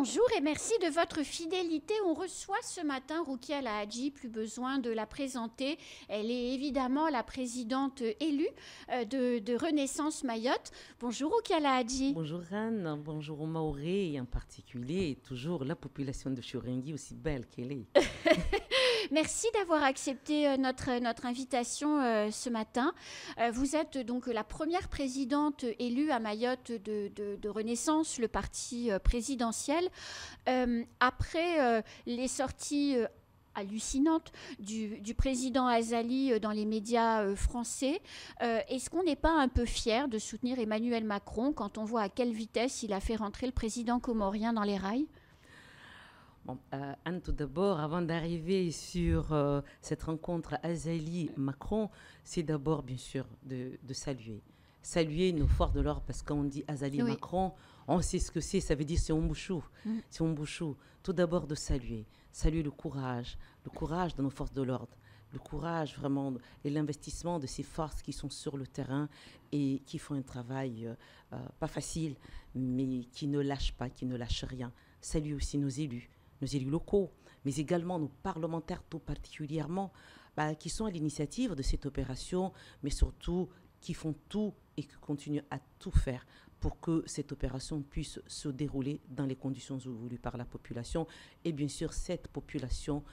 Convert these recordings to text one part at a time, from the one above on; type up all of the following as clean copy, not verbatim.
Bonjour et merci de votre fidélité. On reçoit ce matin Roukia Lahadji, plus besoin de la présenter. Elle est évidemment la présidente élue de Renaissance Mayotte. Bonjour Roukia Lahadji. Bonjour Anne, bonjour Maoré et en particulier, et toujours la population de Choringui aussi belle qu'elle est. Merci d'avoir accepté notre invitation ce matin. Vous êtes donc la première présidente élue à Mayotte de Renaissance, le parti présidentiel. Après les sorties hallucinante du président Azali dans les médias français. Est-ce qu'on n'est pas un peu fier de soutenir Emmanuel Macron quand on voit à quelle vitesse il a fait rentrer le président comorien dans les rails? Bon, Anne, tout d'abord, avant d'arriver sur cette rencontre Azali-Macron, c'est d'abord, bien sûr, de saluer nos forces de l'ordre, parce que quand on dit Azali-Macron, on sait ce que c'est, ça veut dire c'est Ombouchou. C'est Ombouchou. Tout d'abord, de saluer le courage de nos forces de l'ordre, le courage vraiment et l'investissement de ces forces qui sont sur le terrain et qui font un travail pas facile, mais qui ne lâchent pas, qui ne lâchent rien. Saluer aussi nos élus locaux, mais également nos parlementaires tout particulièrement, qui sont à l'initiative de cette opération, mais surtout qui font tout et qui continuent à tout faire pour que cette opération puisse se dérouler dans les conditions voulues par la population. Et bien sûr, cette population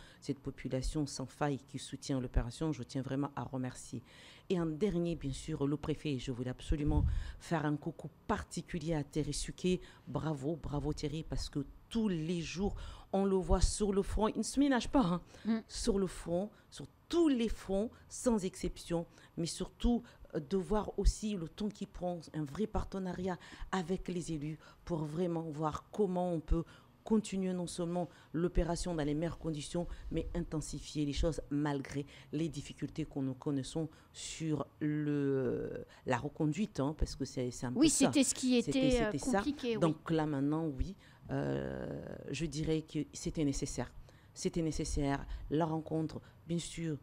sans faille qui soutient l'opération, je tiens vraiment à remercier. Et en dernier, bien sûr, le préfet, je voulais absolument faire un coucou particulier à Thierry Suquet. Bravo Thierry, parce que tous les jours, on le voit sur le front, il ne se ménage pas, sur le front, sur tous les fronts, sans exception, mais surtout de voir aussi le temps qu'il prend, un vrai partenariat avec les élus pour vraiment voir comment on peut continuer non seulement l'opération dans les meilleures conditions, mais intensifier les choses malgré les difficultés que nous connaissons sur la reconduite, parce que c'est un peu ça. Oui, c'était ce qui était compliqué. Ça. Donc là maintenant, oui, je dirais que c'était nécessaire. C'était nécessaire, la rencontre, bien sûr,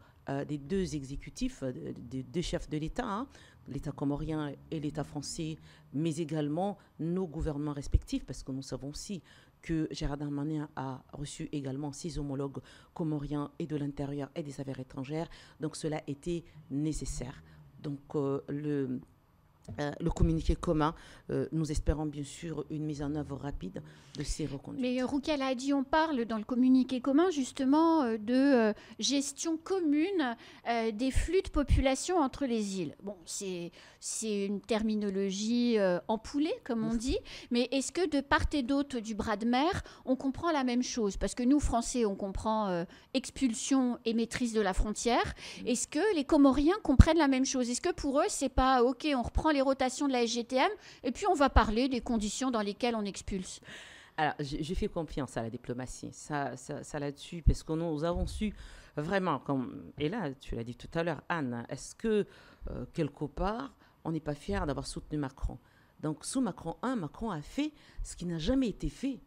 des deux exécutifs, des deux chefs de l'État, l'État comorien et l'État français, mais également nos gouvernements respectifs, parce que nous savons aussi que Gérard Darmanin a reçu également 6 homologues comoriens et de l'intérieur et des affaires étrangères. Donc cela était nécessaire. Donc le communiqué commun, nous espérons bien sûr une mise en œuvre rapide de ces reconduites. Mais Roukia Lahadji, on parle dans le communiqué commun justement de gestion commune des flux de population entre les îles. Bon, c'est une terminologie empoulée, comme on dit, mais est-ce que de part et d'autre du bras de mer, on comprend la même chose? Parce que nous, Français, on comprend expulsion et maîtrise de la frontière. Est-ce que les Comoriens comprennent la même chose? Est-ce que pour eux, c'est pas OK, on reprend les rotations de la SGTM et puis on va parler des conditions dans lesquelles on expulse? Alors, je fais confiance à la diplomatie, ça là-dessus, parce que nous avons su vraiment, et là, tu l'as dit tout à l'heure, Anne, est-ce que quelque part, on n'est pas fier d'avoir soutenu Macron? Donc, sous Macron 1, Macron a fait ce qui n'a jamais été fait,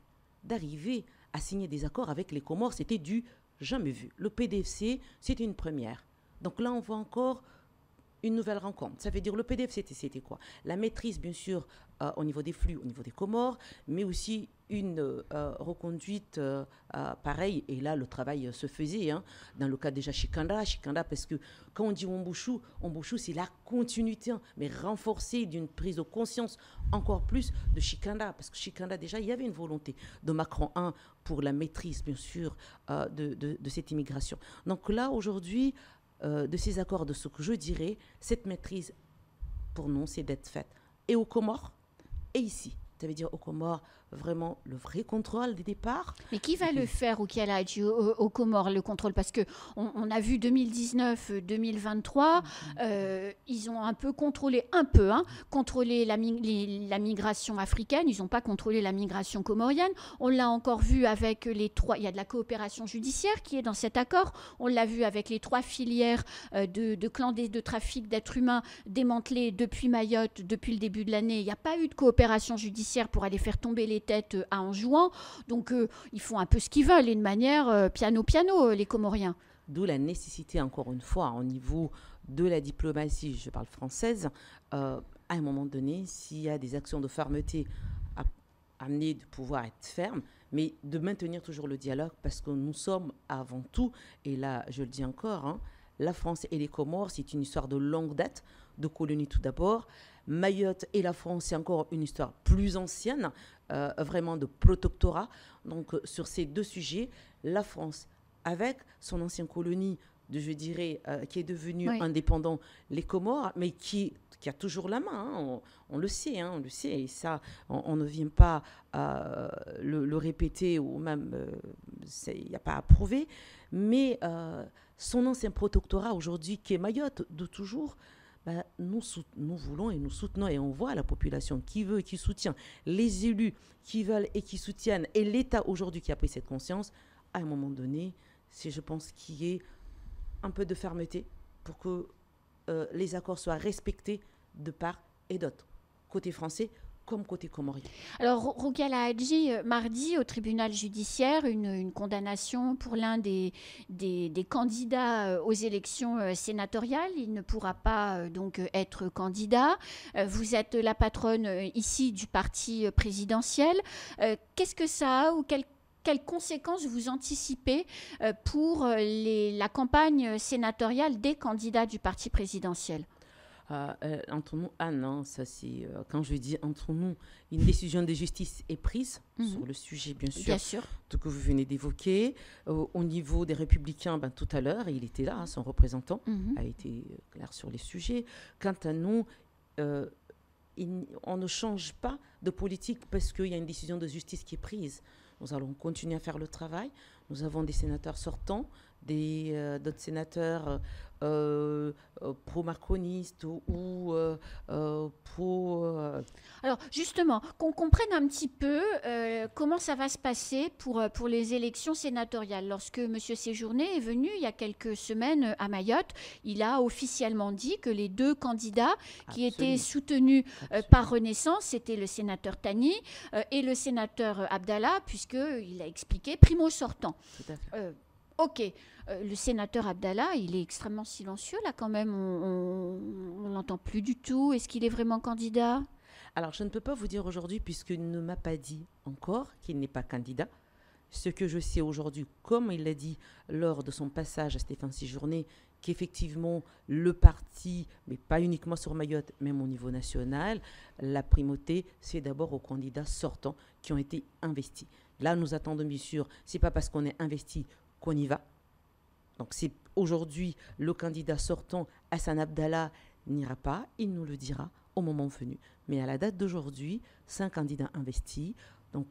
d'arriver à signer des accords avec les Comores. C'était du jamais vu. Le PDFC, c'était une première. Donc là, on voit encore une nouvelle rencontre. Ça veut dire le PDF, c'était quoi? La maîtrise, bien sûr, au niveau des flux, au niveau des Comores, mais aussi une reconduite pareille. Et là, le travail se faisait. Dans le cas déjà Chikanda, parce que quand on dit Ombouchou, c'est la continuité, mais renforcée d'une prise de conscience encore plus de Chikanda. Parce que Chikanda, déjà, il y avait une volonté de Macron 1 pour la maîtrise, bien sûr, de cette immigration. Donc là, aujourd'hui, de ces accords, de ce que je dirais, cette maîtrise, pour nous, c'est d'être faite. Et aux Comores, et ici. Ça veut dire aux Comores, vraiment le vrai contrôle des départs. Mais qui va le faire Roukia Lahadji aux Comores, le contrôle? Parce qu'on a vu 2019-2023, ils ont un peu contrôlé, la migration africaine, ils n'ont pas contrôlé la migration comorienne. On l'a encore vu avec les 3, il y a de la coopération judiciaire qui est dans cet accord, on l'a vu avec les 3 filières de trafic d'êtres humains démantelées depuis Mayotte, depuis le début de l'année. Il n'y a pas eu de coopération judiciaire pour aller faire tomber les têtes à Anjouan. Donc, ils font un peu ce qu'ils veulent et de manière piano, les Comoriens. D'où la nécessité, encore une fois, au niveau de la diplomatie, je parle française, à un moment donné, s'il y a des actions de fermeté amené de pouvoir être ferme, mais de maintenir toujours le dialogue parce que nous sommes avant tout, et là je le dis encore, hein, la France et les Comores, c'est une histoire de longue date, de colonie tout d'abord. Mayotte et la France, c'est encore une histoire plus ancienne, vraiment de protectorat. Donc sur ces deux sujets, la France, avec son ancienne colonie, je dirais, qui est devenue indépendant, les Comores, mais qui a toujours la main, hein, on le sait, et ça, on ne vient pas le répéter, ou même, il n'y a pas à prouver, mais son ancien protectorat aujourd'hui, qui est Mayotte, de toujours, nous voulons et nous soutenons, et on voit la population qui veut et qui soutient, les élus qui veulent et qui soutiennent, et l'État aujourd'hui qui a pris cette conscience, à un moment donné, c'est, je pense, qu'il y ait un peu de fermeté pour que les accords soient respectés de part et d'autre, côté français comme côté comorien. Alors, Roukia Lahadji, mardi, au tribunal judiciaire, une condamnation pour l'un des candidats aux élections sénatoriales. Il ne pourra pas donc être candidat. Vous êtes la patronne ici du parti présidentiel. Qu'est-ce que ça a ou quelles conséquences vous anticipez pour la campagne sénatoriale des candidats du parti présidentiel? Entre nous, non, ça c'est, quand je dis entre nous, une décision de justice est prise sur le sujet, bien sûr. Tout que vous venez d'évoquer. Au niveau des Républicains, tout à l'heure, il était là, son représentant a été clair sur les sujets. Quant à nous, on ne change pas de politique parce qu'il y a une décision de justice qui est prise. Nous allons continuer à faire le travail. Nous avons des sénateurs sortants, d'autres sénateurs pro-macronistes ou pro... Alors justement, qu'on comprenne un petit peu comment ça va se passer pour les élections sénatoriales. Lorsque M. Séjourné est venu il y a quelques semaines à Mayotte, il a officiellement dit que les deux candidats qui étaient soutenus par Renaissance, c'était le sénateur Tani et le sénateur Abdallah, puisqu'il a expliqué primo sortant. Tout à fait. Ok, le sénateur Abdallah, il est extrêmement silencieux là quand même, on l'entend plus du tout. Est-ce qu'il est vraiment candidat? Alors je ne peux pas vous dire aujourd'hui puisqu'il ne m'a pas dit encore qu'il n'est pas candidat. Ce que je sais aujourd'hui, comme il l'a dit lors de son passage à Stéphane Séjourné, qu'effectivement le parti, mais pas uniquement sur Mayotte, même au niveau national, la primauté, c'est d'abord aux candidats sortants qui ont été investis. Là, nous attendons bien sûr, c'est pas parce qu'on est investi qu'on y va. Donc c'est aujourd'hui le candidat sortant, Hassan Abdallah, n'ira pas, il nous le dira au moment venu. Mais à la date d'aujourd'hui, 5 candidats investis, donc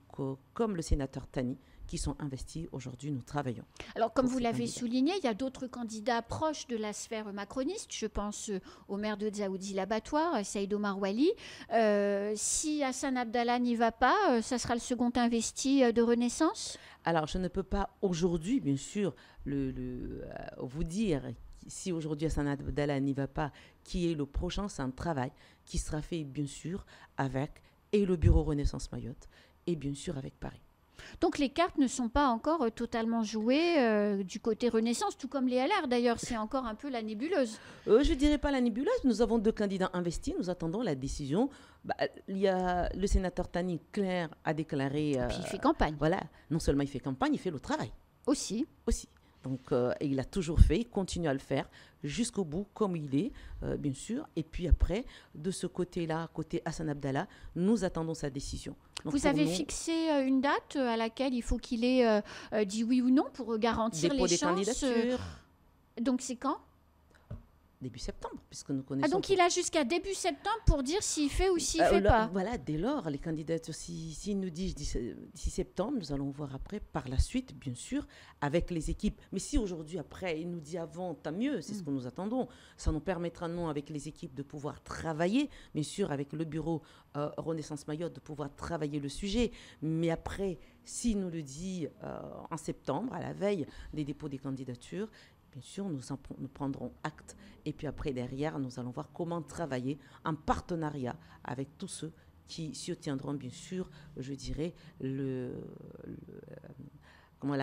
comme le sénateur Tani, qui sont investis. Aujourd'hui, nous travaillons. Alors, comme vous l'avez souligné, il y a d'autres candidats proches de la sphère macroniste. Je pense au maire de Dzaoudi l'Abattoir, Saïd Omar Wali. Si Hassan Abdallah n'y va pas, ça sera le second investi de Renaissance? Alors, je ne peux pas aujourd'hui, bien sûr, vous dire si aujourd'hui Hassan Abdallah n'y va pas, qui est le prochain. C'est un travail qui sera fait, bien sûr, avec et le bureau Renaissance Mayotte et bien sûr avec Paris. Donc les cartes ne sont pas encore totalement jouées du côté Renaissance, tout comme les LR d'ailleurs, c'est encore un peu la nébuleuse. Je ne dirais pas la nébuleuse, nous avons 2 candidats investis, nous attendons la décision. Il y a le sénateur Tani Claire a déclaré... Et puis il fait campagne. Voilà, non seulement il fait campagne, il fait le travail. Aussi. Donc, il a toujours fait, il continue à le faire jusqu'au bout, comme il est, bien sûr. Et puis après, de ce côté-là, côté Hassan Abdallah, nous attendons sa décision. Donc, vous avez fixé une date à laquelle il faut qu'il ait dit oui ou non pour garantir les chances? Dépôt des candidatures. Donc, c'est quand? Début septembre, puisque nous connaissons... donc il a jusqu'à début septembre pour dire s'il fait ou s'il ne fait pas. Voilà, dès lors, les candidatures, s'ils nous disent d'ici septembre, nous allons voir après, par la suite, bien sûr, avec les équipes. Mais si aujourd'hui, après, il nous dit avant, tant mieux, c'est ce que nous attendons. Ça nous permettra, nous, avec les équipes, de pouvoir travailler, bien sûr, avec le bureau Renaissance Mayotte, de pouvoir travailler le sujet. Mais après, s'il nous le dit en septembre, à la veille des dépôts des candidatures, bien sûr, nous prendrons acte et puis après, derrière, nous allons voir comment travailler en partenariat avec tous ceux qui soutiendront, bien sûr, je dirais, la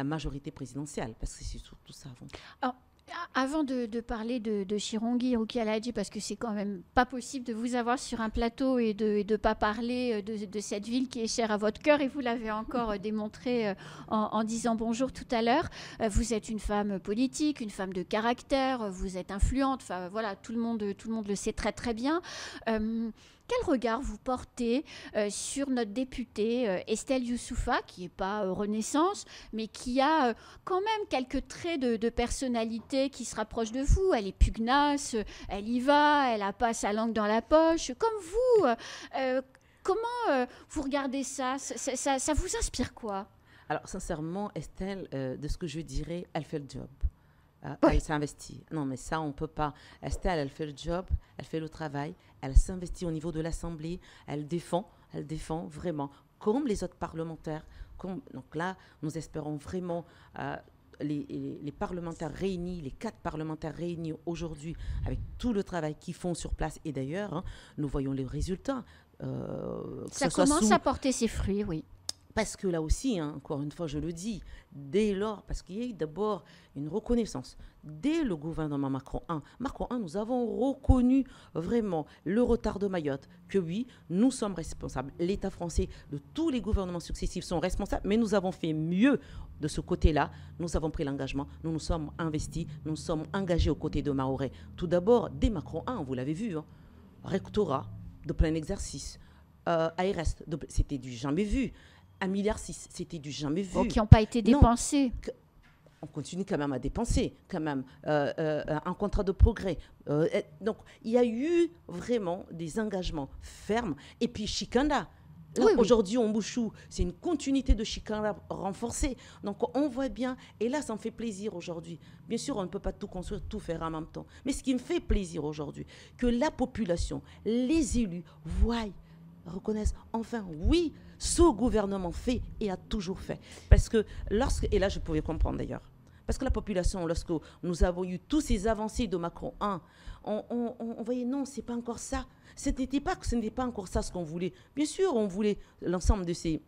majorité présidentielle, parce que c'est surtout ça avant. Alors, Avant de parler de Chirongui, Rukia Lahadji, parce que c'est quand même pas possible de vous avoir sur un plateau et de pas parler de cette ville qui est chère à votre cœur, et vous l'avez encore démontré en disant bonjour tout à l'heure. Vous êtes une femme politique, une femme de caractère, vous êtes influente, enfin voilà, tout le monde le sait très très bien. Quel regard vous portez sur notre députée Estelle Youssouffa, qui n'est pas Renaissance, mais qui a quand même quelques traits de personnalité qui se rapprochent de vous. Elle est pugnace, elle y va, elle n'a pas sa langue dans la poche, comme vous. Comment vous regardez ça, ça vous inspire quoi? Alors, sincèrement, Estelle, de ce que je dirais, elle fait le job. Oui. Elle s'investit. Non, mais ça, on ne peut pas. Estelle, elle fait le job, elle fait le travail, elle s'investit au niveau de l'Assemblée, elle défend vraiment, comme les autres parlementaires. Donc là, nous espérons vraiment les parlementaires réunis, les 4 parlementaires réunis aujourd'hui, avec tout le travail qu'ils font sur place. Et d'ailleurs, hein, nous voyons les résultats. Ça commence à porter ses fruits, oui. Parce que là aussi, hein, encore une fois, je le dis, dès lors, parce qu'il y a eu d'abord une reconnaissance, dès le gouvernement Macron 1, nous avons reconnu vraiment le retard de Mayotte, que oui, nous sommes responsables. L'État français, de tous les gouvernements successifs sont responsables, mais nous avons fait mieux de ce côté-là. Nous avons pris l'engagement, nous nous sommes investis, nous nous sommes engagés aux côtés de Mahorais. Tout d'abord, dès Macron 1, vous l'avez vu, hein, rectorat de plein exercice, ARS, c'était du jamais vu. 1,6 milliard, c'était du jamais vu. Qui n'ont pas été dépensés. On continue quand même à dépenser, quand même, un contrat de progrès. Donc, il y a eu vraiment des engagements fermes. Et puis, Chikanda. Aujourd'hui, Ombouchou, c'est une continuité de Chikanda renforcée. Donc, on voit bien, et là, ça me fait plaisir aujourd'hui. Bien sûr, on ne peut pas tout construire, tout faire en même temps. Mais ce qui me fait plaisir aujourd'hui, que la population, les élus, reconnaissent enfin, oui, ce gouvernement fait et a toujours fait. Parce que et là je pouvais comprendre d'ailleurs, parce que la population, lorsque nous avons eu tous ces avancées de Macron 1, on voyait non, c'est pas encore ça. Ce n'était pas encore ça ce qu'on voulait. Bien sûr, on voulait l'ensemble de ces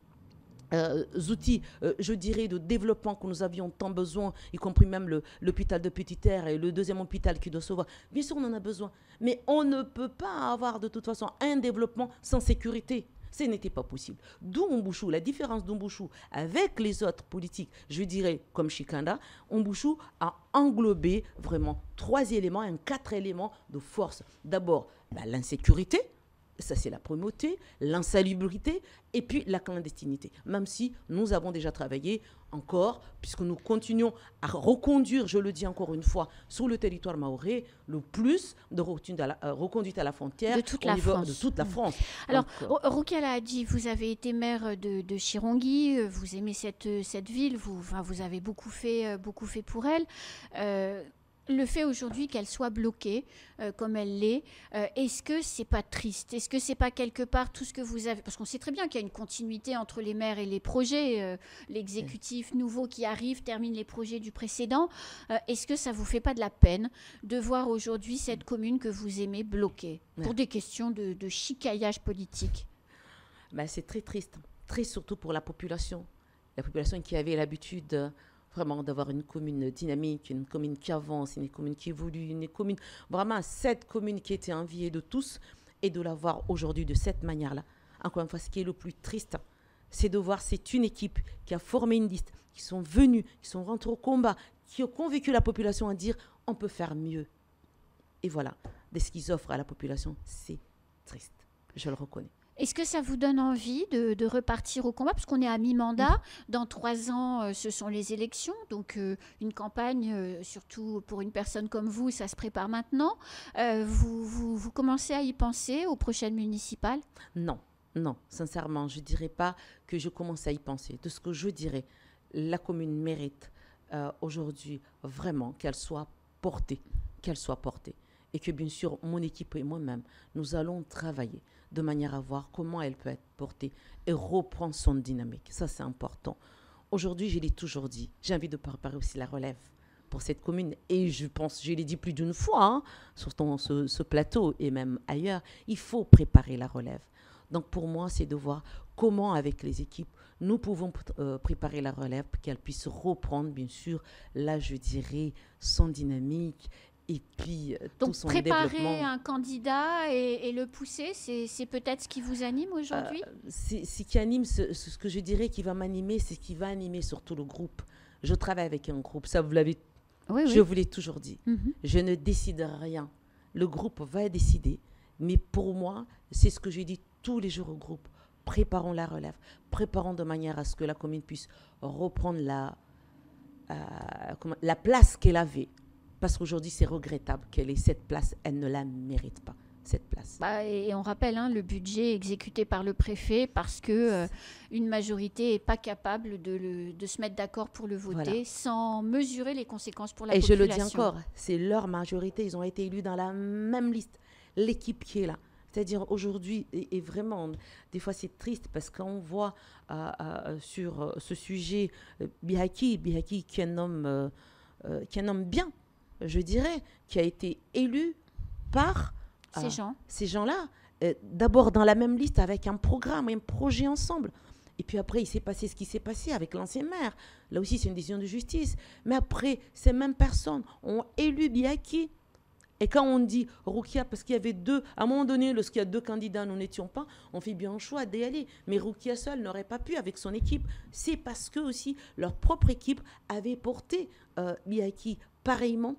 outils, je dirais, de développement que nous avions tant besoin, y compris même l'hôpital de Petite-Terre et le deuxième hôpital qui doit se voir. Bien sûr, on en a besoin. Mais on ne peut pas avoir de toute façon un développement sans sécurité. Ce n'était pas possible. D'où Ombouchou, la différence d'Ombouchou avec les autres politiques, je dirais comme Chikanda, Ombouchou a englobé vraiment 3 éléments, 4 éléments de force. D'abord, l'insécurité. Ça, c'est la primauté, l'insalubrité et puis la clandestinité. Même si nous avons déjà travaillé encore, puisque nous continuons à reconduire, je le dis encore une fois, sur le territoire mahorais, le plus de reconduite à la frontière de toute la France. Alors, Rukia Lahadji, vous avez été maire de Chirongui, vous aimez cette ville, vous avez beaucoup fait pour elle. Le fait aujourd'hui qu'elle soit bloquée comme elle l'est, est-ce que c'est pas triste? Est-ce que c'est pas quelque part tout ce que vous avez... Parce qu'on sait très bien qu'il y a une continuité entre les maires et les projets. L'exécutif nouveau qui arrive termine les projets du précédent. Est-ce que ça vous fait pas de la peine de voir aujourd'hui cette commune que vous aimez bloquée pour des questions de chicaillage politique? C'est très triste. Très surtout pour la population. La population qui avait l'habitude... vraiment d'avoir une commune dynamique, une commune qui avance, une commune qui évolue, une commune, vraiment cette commune qui était enviée de tous, et de la voir aujourd'hui de cette manière-là. Encore une fois, ce qui est le plus triste, c'est de voir, c'est une équipe qui a formé une liste, qui sont venus, qui sont rentrés au combat, qui ont convaincu la population à dire on peut faire mieux. Et voilà, de ce qu'ils offrent à la population, c'est triste, je le reconnais. Est-ce que ça vous donne envie de repartir au combat? Parce qu'on est à mi-mandat. Dans 3 ans, ce sont les élections. Donc, une campagne, surtout pour une personne comme vous, ça se prépare maintenant. Vous commencez à y penser aux prochaines municipales? Non, sincèrement, je ne dirais pas que je commence à y penser. De ce que je dirais, la commune mérite aujourd'hui vraiment qu'elle soit portée. Et que bien sûr, mon équipe et moi-même, nous allons travailler de manière à voir comment elle peut être portée et reprendre son dynamique. Ça, c'est important. Aujourd'hui, je l'ai toujours dit, j'ai envie de préparer aussi la relève pour cette commune. Et je pense, je l'ai dit plus d'une fois, sur ce plateau et même ailleurs, il faut préparer la relève. Donc pour moi, c'est de voir comment, avec les équipes, nous pouvons préparer la relève pour qu'elle puisse reprendre, bien sûr, là, je dirais, son dynamique et puis tout Donc, son préparer développement. un candidat et le pousser, c'est peut-être ce qui vous anime aujourd'hui? Ce qui anime, ce que je dirais qui va m'animer, c'est ce qui va animer surtout le groupe. Je travaille avec un groupe, ça vous l'avez, Oui, je vous l'ai toujours dit. Mhm. Je ne décide rien. Le groupe va décider. Mais pour moi, c'est ce que je dis tous les jours au groupe. Préparons la relève. Préparons de manière à ce que la commune puisse reprendre la place qu'elle avait. Parce qu'aujourd'hui, c'est regrettable qu'elle ait cette place. Elle ne la mérite pas, cette place. Bah, et on rappelle le budget exécuté par le préfet parce que une majorité n'est pas capable de se mettre d'accord pour le voter Voilà. sans mesurer les conséquences pour la Et je population. le dis encore, c'est leur majorité. Ils ont été élus dans la même liste. L'équipe qui est là. C'est-à-dire aujourd'hui, et vraiment, des fois c'est triste parce qu'on voit sur ce sujet Bihaki qui est un homme bien, je dirais, qui a été élu par ces gens-là. D'abord dans la même liste avec un programme, un projet ensemble. Et puis après, il s'est passé ce qui s'est passé avec l'ancien maire. Là aussi, c'est une décision de justice. Mais après, ces mêmes personnes ont élu Bihaki. Et quand on dit Roukia, parce qu'il y avait à un moment donné, lorsqu'il y a deux candidats, nous n'étions pas, on fait bien le choix d'y aller. Mais Roukia seul n'aurait pas pu avec son équipe. C'est parce que aussi leur propre équipe avait porté Bihaki pareillement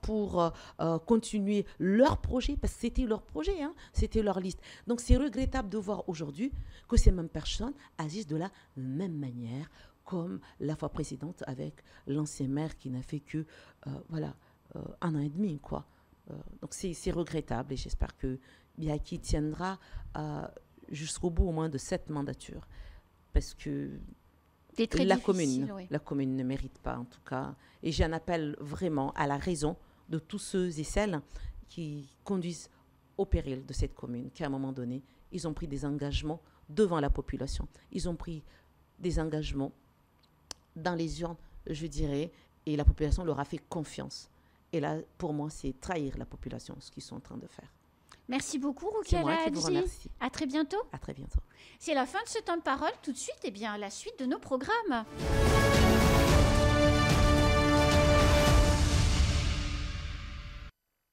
pour continuer leur projet, parce que c'était leur projet, c'était leur liste. Donc c'est regrettable de voir aujourd'hui que ces mêmes personnes agissent de la même manière, comme la fois précédente avec l'ancien maire qui n'a fait que, un an et demi, quoi. Donc c'est regrettable et j'espère que Bihaki tiendra jusqu'au bout au moins de cette mandature. Parce que la commune ne mérite pas, en tout cas. Et j'en appelle vraiment à la raison de tous ceux et celles qui conduisent au péril de cette commune, qu'à un moment donné, ils ont pris des engagements devant la population. Ils ont pris des engagements dans les urnes, je dirais, et la population leur a fait confiance. Et là, pour moi, c'est trahir la population, ce qu'ils sont en train de faire. Merci beaucoup, Roukia Hadji. À très bientôt. À très bientôt. C'est la fin de ce temps de parole. Tout de suite, la suite de nos programmes.